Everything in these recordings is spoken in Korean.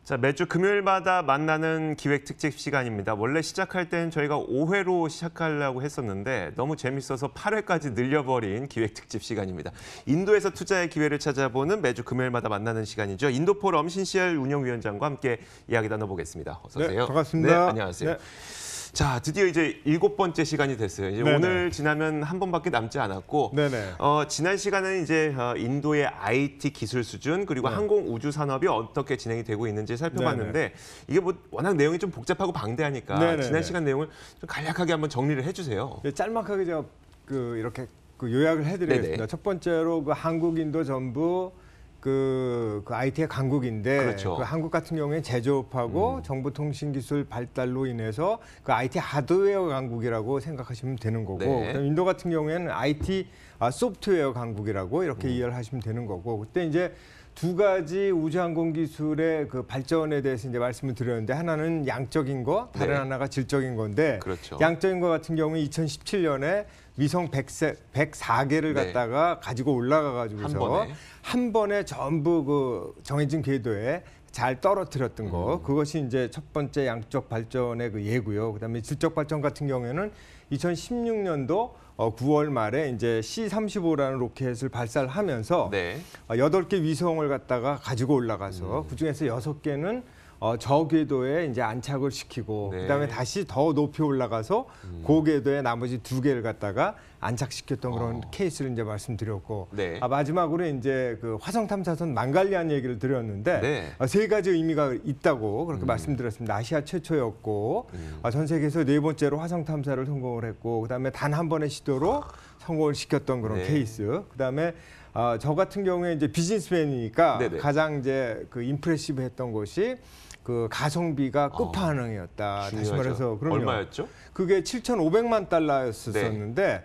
자, 매주 금요일마다 만나는 기획 특집 시간입니다. 원래 시작할 땐 저희가 5회로 시작하려고 했었는데 너무 재밌어서 8회까지 늘려버린 기획 특집 시간입니다. 인도에서 투자의 기회를 찾아보는 매주 금요일마다 만나는 시간이죠. 인도포럼 신시열 운영위원장과 함께 이야기 나눠보겠습니다. 어서 오세요. 네, 반갑습니다. 네, 안녕하세요. 네. 자, 드디어 이제 7번째 시간이 됐어요. 이제 오늘 지나면 한 번밖에 남지 않았고, 지난 시간은 이제 인도의 IT 기술 수준 그리고 항공 우주 산업이 어떻게 진행이 되고 있는지 살펴봤는데 이게 뭐 워낙 내용이 좀 복잡하고 방대하니까 지난 시간 내용을 좀 간략하게 한번 정리를 해주세요. 네, 짤막하게 제가 이렇게 요약을 해드리겠습니다. 첫 번째로 한국, 인도 전부 그 IT의 강국인데 그 한국 같은 경우에 제조업하고 정보통신기술 발달로 인해서 그 IT 하드웨어 강국이라고 생각하시면 되는 거고 그다음에 인도 같은 경우에는 IT 소프트웨어 강국이라고 이렇게 이해를 하시면 되는 거고 그때 이제 두 가지 우주항공 기술의 그 발전에 대해서 이제 말씀을 드렸는데 하나는 양적인 거, 다른 하나가 질적인 건데 양적인 거 같은 경우에 2017년에 위성 104개를 갖다가 가지고 올라가가지고서 한 번에 전부 그 정해진 궤도에 잘 떨어뜨렸던 거 그것이 이제 첫 번째 양적 발전의 그 예고요. 그다음에 질적 발전 같은 경우에는 2016년도 9월 말에 이제 C-35라는 로켓을 발사를 하면서 8개 위성을 갖다가 가지고 올라가서 그중에서 6개는 저궤도에 이제 안착을 시키고 그다음에 다시 더 높이 올라가서 고궤도에 나머지 2개를 갖다가 안착시켰던 그런 케이스를 이제 말씀드렸고 마지막으로 이제 그 화성 탐사선 망갈리안 얘기를 드렸는데 3가지 의미가 있다고 그렇게 말씀드렸습니다. 아시아 최초였고 전 세계에서 4번째로 화성 탐사를 성공을 했고 그다음에 단 한 번의 시도로 성공을 시켰던 그런 케이스. 그다음에 저 같은 경우에 이제 비즈니스맨이니까 가장 이제 그 임프레시브했던 것이 그 가성비가 끝판왕이었다. 다시 말해서 얼마였죠? 그게 7,500만 달러였었는데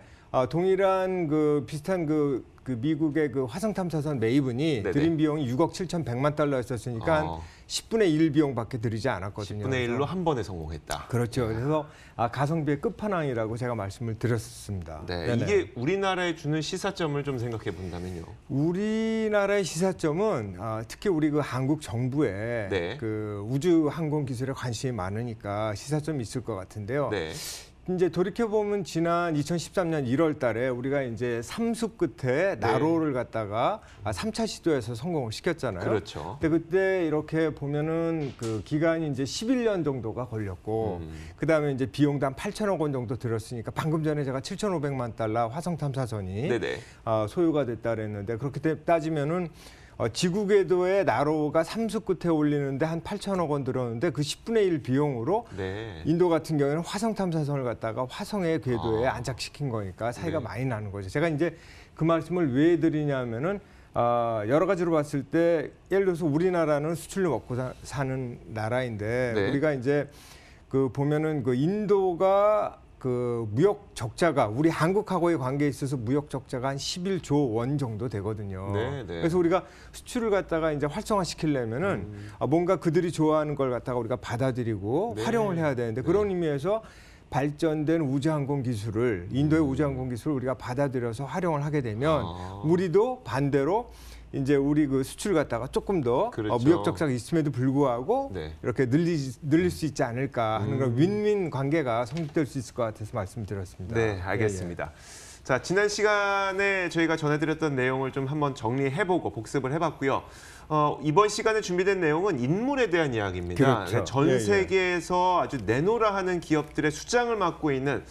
동일한 그 비슷한 그 미국의 그 화성 탐사선 메이븐이 들인 비용이 6억 7,100만 달러였었으니까 한 10분의 1 비용밖에 들이지 않았거든요. 10분의 1로 한 번에 성공했다. 그렇죠. 그래서 가성비의 끝판왕이라고 제가 말씀을 드렸습니다. 이게 우리나라에 주는 시사점을 좀 생각해 본다면요. 우리나라의 시사점은 특히 우리 그 한국 정부의 그 우주 항공 기술에 관심이 많으니까 시사점이 있을 것 같은데요. 이제 돌이켜보면 지난 2013년 1월 달에 우리가 이제 삼수 끝에 나로를 갖다가 3차 시도에서 성공을 시켰잖아요. 근데 그때 이렇게 보면은 그 기간이 이제 11년 정도가 걸렸고 그다음에 이제 비용도 한 8천억 원 정도 들었으니까 방금 전에 제가 7,500만 달러 화성 탐사선이 소요가 됐다 그랬는데 그렇게 따지면은 지구 궤도에 나로가 삼수 끝에 올리는데 한 8천억 원 들었는데 그 10분의 1 비용으로 인도 같은 경우에는 화성 탐사선을 갖다가 화성의 궤도에 안착시킨 거니까 차이가 많이 나는 거죠. 제가 이제 그 말씀을 왜 드리냐면은 여러 가지로 봤을 때 예를 들어서 우리나라는 수출로 먹고 사는 나라인데 우리가 이제 그 보면은 그 인도가 그 무역 적자가 우리 한국하고의 관계에 있어서 무역 적자가 한 11조 원 정도 되거든요. 그래서 우리가 수출을 갖다가 이제 활성화시키려면은 뭔가 그들이 좋아하는 걸 갖다가 우리가 받아들이고 활용을 해야 되는데 그런 의미에서 발전된 우주항공 기술을 인도의 우주항공 기술을 우리가 받아들여서 활용을 하게 되면 우리도 반대로 이제 우리 그 수출 갖다가 조금 더 무역 적자가 있음에도 불구하고 이렇게 늘릴 수 있지 않을까 하는 그런 윈윈 관계가 성립될 수 있을 것 같아서 말씀드렸습니다. 네, 알겠습니다. 자, 지난 시간에 저희가 전해드렸던 내용을 좀 한번 정리해보고 복습을 해봤고요. 이번 시간에 준비된 내용은 인물에 대한 이야기입니다. 전 세계에서 아주 내노라 하는 기업들의 수장을 맡고 있는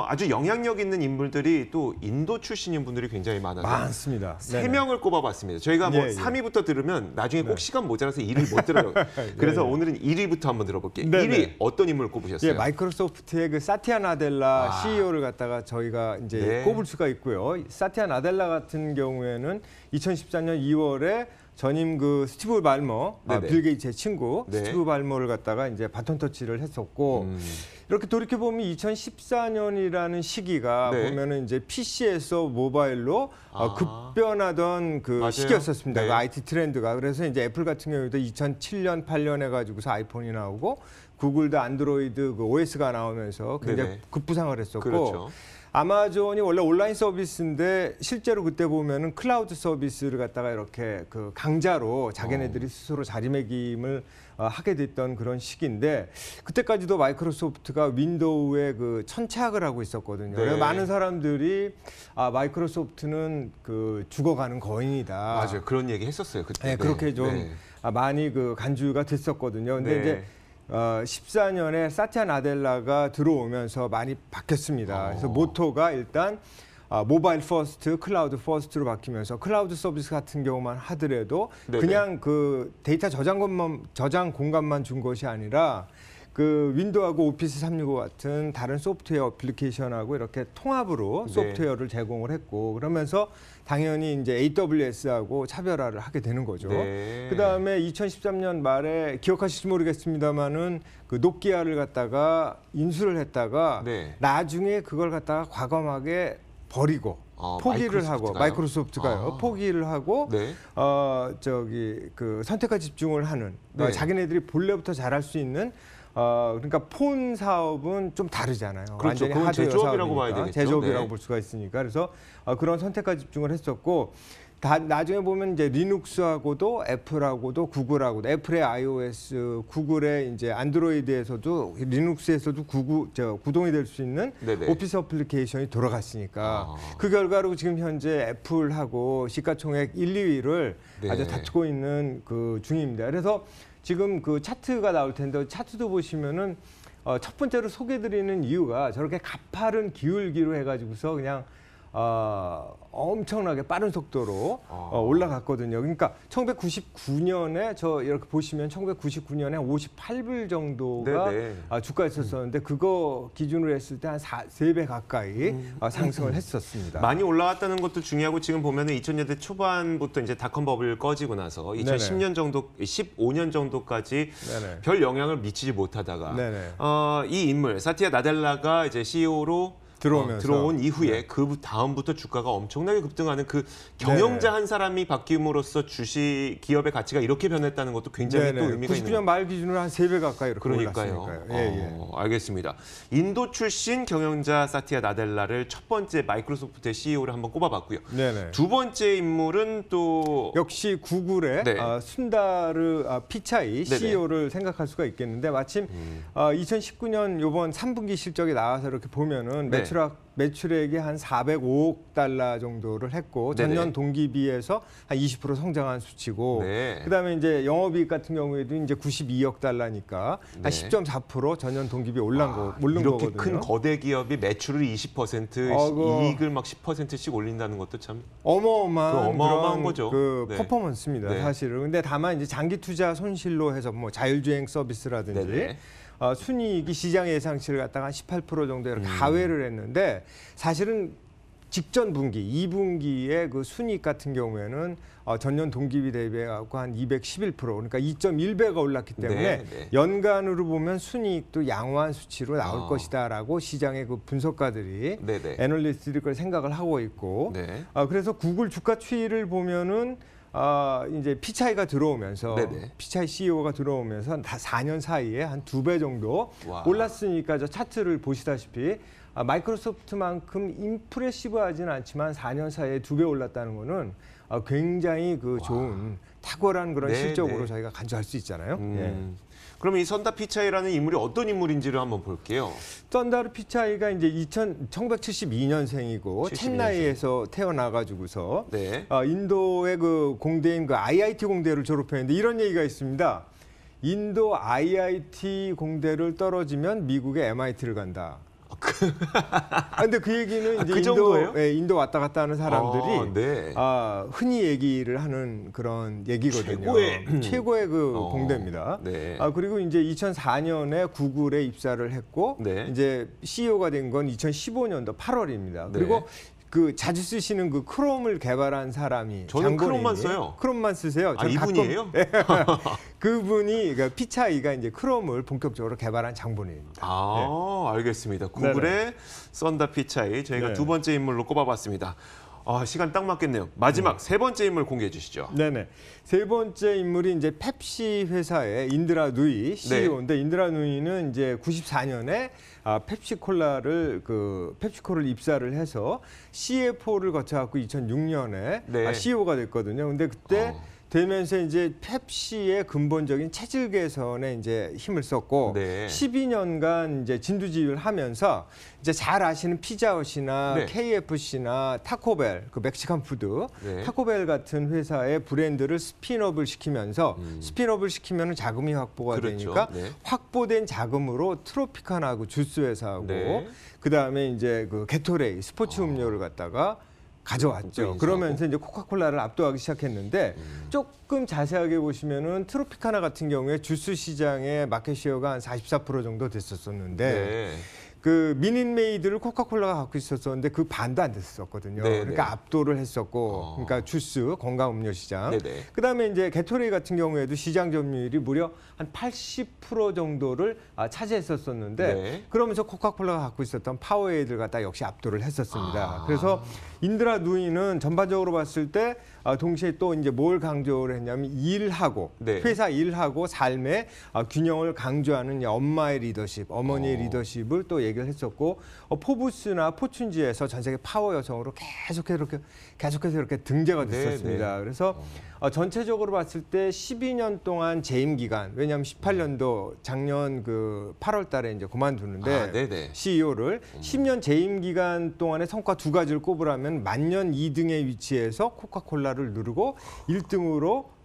아주 영향력 있는 인물들이 또 인도 출신인 분들이 굉장히 많습니다. 3명을 꼽아봤습니다. 저희가 뭐 3위부터 들으면 나중에 꼭 시간 모자라서 1위 못 들어요. 그래서 오늘은 1위부터 한번 들어볼게요. 1위 어떤 인물을 꼽으셨어요? 마이크로소프트의 그 사티아 나델라 CEO를 갖다가 저희가 이제 꼽을 수가 있고요. 사티아 나델라 같은 경우에는 2014년 2월에 전임 그 스티브 발머, 빌 게이츠의 친구 스티브 발머를 갖다가 이제 바톤 터치를 했었고 이렇게 돌이켜 보면 2014년이라는 시기가 보면은 이제 PC에서 모바일로 급변하던 그 시기였었습니다. 그 IT 트렌드가. 그래서 이제 애플 같은 경우에도 2007년, 8년에 가지고서 아이폰이 나오고 구글도 안드로이드 그 OS가 나오면서 굉장히 급부상을 했었고 아마존이 원래 온라인 서비스인데 실제로 그때 보면은 클라우드 서비스를 갖다가 이렇게 그 강자로 자기네들이 스스로 자리매김을 하게 됐던 그런 시기인데 그때까지도 마이크로소프트가 윈도우에 그 천착을 하고 있었거든요. 그래서 많은 사람들이 마이크로소프트는 그 죽어가는 거인이다. 맞아요. 그런 얘기 했었어요. 그때. 네, 그렇게 좀 많이 그 간주가 됐었거든요. 근데 이제 14년에 사티아 나델라가 들어오면서 많이 바뀌었습니다. 그래서 모토가 일단 모바일 퍼스트, 클라우드 퍼스트로 바뀌면서 클라우드 서비스 같은 경우만 하더라도 그냥 그 데이터 저장 공간만 준 것이 아니라 그 윈도우하고 오피스 365 같은 다른 소프트웨어 애플리케이션하고 이렇게 통합으로 소프트웨어를 제공을 했고 그러면서 당연히 이제 AWS하고 차별화를 하게 되는 거죠. 그다음에 2013년 말에 기억하실지 모르겠습니다만은 그 노키아를 갖다가 인수를 했다가 나중에 그걸 갖다가 과감하게 버리고 포기를 하고 마이크로소프트가요. 포기를 하고 그 선택과 집중을 하는 자기네들이 본래부터 잘할 수 있는 그러니까 폰 사업은 좀 다르잖아요. 그렇죠. 그건 제조업이라고 봐야 되겠죠. 제조업이라고 볼 수가 있으니까 그래서 그런 선택과 집중을 했었고 나중에 보면 이제 리눅스하고도 애플하고도 구글하고도 애플의 iOS, 구글의 이제 안드로이드에서도 리눅스에서도 구동이 될 수 있는 오피스 어플리케이션이 돌아갔으니까 그 결과로 지금 현재 애플하고 시가총액 1, 2위를 아주 다투고 있는 그 중입니다. 그래서 지금 그 차트가 나올 텐데 차트도 보시면은 첫 번째로 소개드리는 이유가 저렇게 가파른 기울기로 해가지고서 그냥 엄청나게 빠른 속도로 올라갔거든요. 그러니까 1999년에 저 이렇게 보시면 1999년에 58불 정도가 주가였었는데 그거 기준으로 했을 때 한 3배 가까이 상승을 했었습니다. 많이 올라갔다는 것도 중요하고 지금 보면은 2000년대 초반부터 이제 닷컴 버블 꺼지고 나서 2010년 정도, 15년 정도까지 별 영향을 미치지 못하다가 이 인물 사티아 나델라가 이제 CEO로 들어온 이후에 그 다음부터 주가가 엄청나게 급등하는 그 경영자 한 사람이 바뀜으로써 주식 기업의 가치가 이렇게 변했다는 것도 굉장히 또 의미가 있는 99년 말 기준으로 한 3배 가까이 이렇게 올랐으니까요. 알겠습니다. 인도 출신 경영자 사티아 나델라를 첫 번째 마이크로소프트의 CEO를 한번 꼽아봤고요. 두 번째 인물은 또 역시 구글의 순다르 피차이 CEO를 생각할 수가 있겠는데 마침 2019년 이번 3분기 실적이 나와서 이렇게 보면은 매출액이 한 405억 달러 정도를 했고 전년 동기비해서 한 20% 성장한 수치고 그다음에 이제 영업이익 같은 경우에도 이제 92억 달러니까 한 10.4% 전년 동기비 오른 거거든요. 이렇게 큰 거대 기업이 매출을 20% 이익을 막 10%씩 올린다는 것도 참 어마어마한 거죠. 그 퍼포먼스입니다, 사실은. 근데 다만 이제 장기 투자 손실로 해서 뭐 자율주행 서비스라든지 순이익이 시장 예상치를 갖다가 한 18% 정도 이렇게 하회를 했는데 사실은 직전 분기, 2분기의 그 순이익 같은 경우에는 전년 동기비 대비해갖고 한 211%, 그러니까 2.1배가 올랐기 때문에 연간으로 보면 순이익도 양호한 수치로 나올 것이다라고 시장의 그 분석가들이 애널리스트들이 그걸 생각을 하고 있고 그래서 구글 주가 추이를 보면은 이제 피차이가 들어오면서 피차이 CEO가 들어오면서 다 4년 사이에 한 2배 정도 올랐으니까 저 차트를 보시다시피 마이크로소프트만큼 임프레시브하지는 않지만 4년 사이에 2배 올랐다는 거는 굉장히 그 좋은 탁월한 그런 실적으로 저희가 간주할 수 있잖아요. 그럼 이 선다 피차이라는 인물이 어떤 인물인지를 한번 볼게요. 선다르 피차이가 이제 1972년생이고 첸나이에서 태어나가지고서 인도의 그 공대인 그 IIT 공대를 졸업했는데 이런 얘기가 있습니다. 인도 IIT 공대를 떨어지면 미국의 MIT를 간다. 근데 그 얘기는 이제 인도 왔다 갔다 하는 사람들이 흔히 얘기를 하는 그런 얘기거든요. 최고의 그 공대입니다. 그리고 이제 2004년에 구글에 입사를 했고 이제 CEO가 된 건 2015년도 8월입니다. 그리고 그 자주 쓰시는 그 크롬을 개발한 사람이 저는 크롬만 써요. 크롬만 쓰세요. 이분이에요? 그분이 그러니까 피차이가 이제 크롬을 본격적으로 개발한 장본인입니다. 알겠습니다. 구글의 선다 피차이 저희가 두 번째 인물로 꼽아봤습니다. 시간 딱 맞겠네요. 마지막 세 번째 인물 공개해 주시죠. 세 번째 인물이 이제 펩시 회사의 인드라 누이 CEO인데 인드라 누이는 이제 94년에 펩시코를 입사를 해서 CFO를 거쳐갖고 2006년에 네. CEO가 됐거든요. 근데 그때 되면서 이제 펩시의 근본적인 체질 개선에 이제 힘을 썼고 네. 12년간 이제 진두지휘를 하면서 이제 잘 아시는 피자헛이나 네. KFC나 타코벨, 그 멕시칸 푸드, 네. 타코벨 같은 회사의 브랜드를 스핀업을 시키면서 스핀업을 시키면 자금이 확보가 그렇죠. 되니까 네. 확보된 자금으로 트로피카나하고 주스 회사하고 네. 그다음에 이제 그 게토레이 스포츠 음료를 갖다가 가져왔죠. 그러면서 이제 코카콜라를 압도하기 시작했는데 조금 자세하게 보시면은 트로피카나 같은 경우에 주스 시장의 마켓쉐어가 한 44% 정도 됐었었는데 네. 그 미닛메이드를 코카콜라가 갖고 있었었는데 그 반도 안 됐었거든요. 네, 그러니까 네. 압도를 했었고, 그러니까 주스 건강 음료 시장. 네, 네. 그다음에 이제 게토레이 같은 경우에도 시장 점유율이 무려 한 80% 정도를 차지했었었는데 네. 그러면서 코카콜라가 갖고 있었던 파워에이드를 갖다 역시 압도를 했었습니다. 그래서 인드라 누이는 전반적으로 봤을 때 동시에 또 이제 뭘 강조를 했냐면 일하고 네. 회사 일하고 삶의 균형을 강조하는 엄마의 리더십, 어머니의 리더십을 또 얘기를 했었고 포브스나 포춘지에서 전 세계 파워 여성으로 계속해서 이렇게 등재가 됐었습니다. 네, 네. 그래서 전체적으로 봤을 때 12년 동안 재임 기간, 왜냐하면 18년도 작년 그 8월달에 이제 그만두는데 CEO를 10년 재임 기간 동안의 성과 두 가지를 꼽으라면 만년 2등의 위치에서 코카콜라를 누르고 1등으로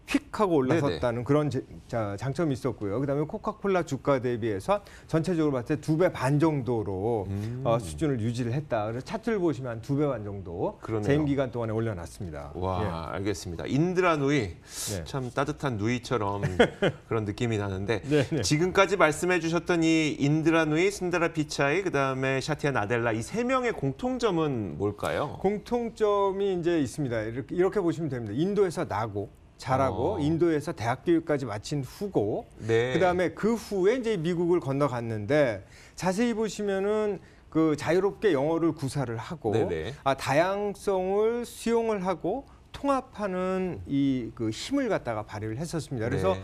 휙 하고 올라섰다는 그런 장점이 있었고요. 그다음에 코카콜라 주가 대비해서 전체적으로 봤을 때 2배 반 정도로 수준을 유지를 했다. 그래서 차트를 보시면 한 2배 반 정도 그러네요. 재임 기간 동안에 올려놨습니다. 와, 예. 알겠습니다. 인드라 누이, 네. 참 따뜻한 누이처럼 그런 느낌이 나는데 네네. 지금까지 말씀해 주셨던 이 인드라 누이, 순다라 피차이, 그다음에 샤티아 나델라 이 세 명의 공통점은 뭘까요? 공통점이 이제 있습니다. 이렇게 보시면 됩니다. 인도에서 나고 잘하고 인도에서 대학 교육까지 마친 후고 네. 그다음에 그 후에 이제 미국을 건너갔는데 자세히 보시면은 그 자유롭게 영어를 구사를 하고 다양성을 수용을 하고 통합하는 이 그 힘을 갖다가 발휘를 했었습니다. 그래서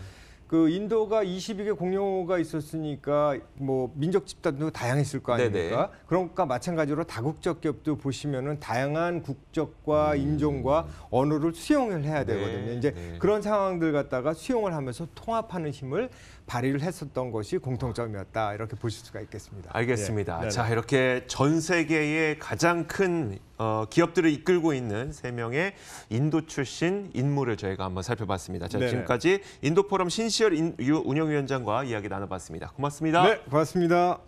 그 인도가 22개 공용어가 있었으니까 뭐 민족 집단도 다양했을 거 아닙니까? 그러니까 마찬가지로 다국적 기업도 보시면은 다양한 국적과 인종과 언어를 수용을 해야 되거든요. 이제 그런 상황들 갖다가 수용을 하면서 통합하는 힘을 발휘를 했었던 것이 공통점이었다. 이렇게 보실 수가 있겠습니다. 알겠습니다. 예. 자, 이렇게 전 세계의 가장 큰 기업들을 이끌고 있는 세 명의 인도 출신 인물을 저희가 한번 살펴봤습니다. 자, 지금까지 인도포럼 신시열 운영위원장과 이야기 나눠봤습니다. 고맙습니다. 네, 고맙습니다.